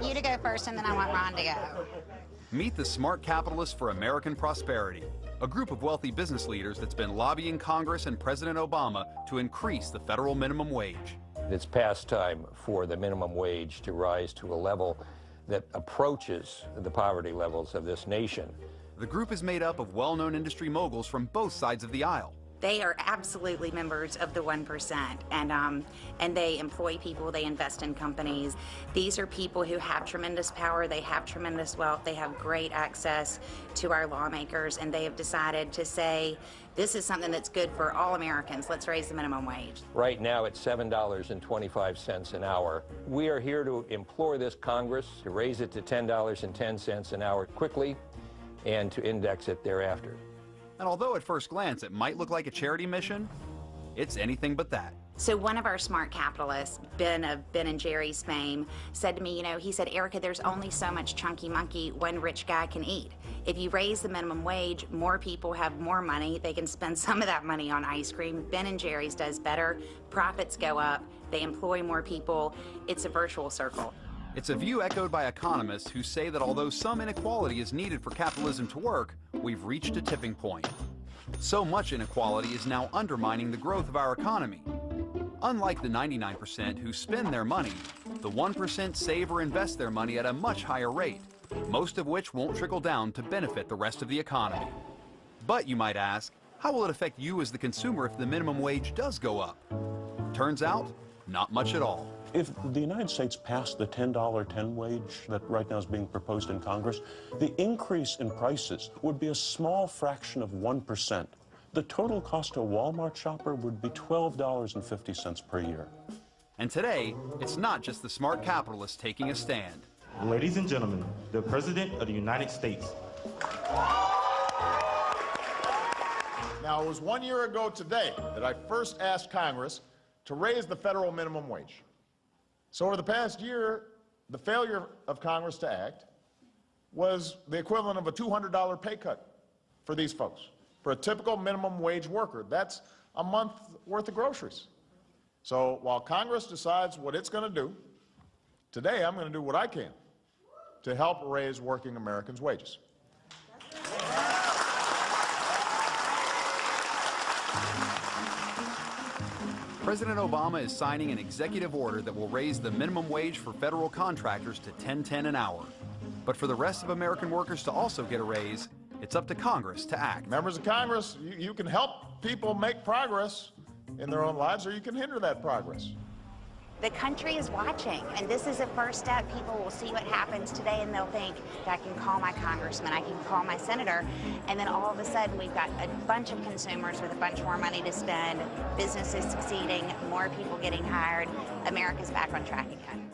want you to go first, and then I want Ron to go. Meet the Smart Capitalists for American Prosperity, a group of wealthy business leaders that's been lobbying Congress and President Obama to increase the federal minimum wage. It's past time for the minimum wage to rise to a level that approaches the poverty levels of this nation. The group is made up of well-known industry moguls from both sides of the aisle. They are absolutely members of the 1%, and they employ people, they invest in companies. These are people who have tremendous power, they have tremendous wealth, they have great access to our lawmakers, and they have decided to say, this is something that's good for all Americans. Let's raise the minimum wage. Right now it's $7.25 an hour. We are here to implore this Congress to raise it to $10.10 an hour quickly and to index it thereafter. And although at first glance it might look like a charity mission, it's anything but that. So one of our smart capitalists, Ben of Ben & Jerry's fame, said to me, you know, he said, Erica, there's only so much chunky monkey one rich guy can eat. If you raise the minimum wage, more people have more money. They can spend some of that money on ice cream. Ben & Jerry's does better. Profits go up. They employ more people. It's a virtual circle. It's a view echoed by economists who say that although some inequality is needed for capitalism to work, we've reached a tipping point. So much inequality is now undermining the growth of our economy. Unlike the 99% who spend their money, the 1% save or invest their money at a much higher rate, most of which won't trickle down to benefit the rest of the economy. But you might ask, how will it affect you as the consumer if the minimum wage does go up? Turns out, not much at all. If the United States passed the $10.10 wage that right now is being proposed in Congress, the increase in prices would be a small fraction of 1%. The total cost to a Walmart shopper would be $12.50 per year. And today, it's not just the smart capitalists taking a stand. Ladies and gentlemen, the President of the United States. Now, it was 1 year ago today that I first asked Congress to raise the federal minimum wage. So over the past year, the failure of Congress to act was the equivalent of a $200 pay cut for these folks. For a typical minimum wage worker, that's a month worth of groceries. So while Congress decides what it's going to do, today I'm going to do what I can to help raise working Americans' wages. President Obama is signing an executive order that will raise the minimum wage for federal contractors to $10.10 an hour. But for the rest of American workers to also get a raise, it's up to Congress to act. Members of Congress, you can help people make progress in their own lives, or you can hinder that progress. The country is watching, and this is a first step. People will see what happens today, and they'll think, I can call my congressman, I can call my senator, and then all of a sudden we've got a bunch of consumers with a bunch more money to spend, businesses succeeding, more people getting hired. America's back on track again.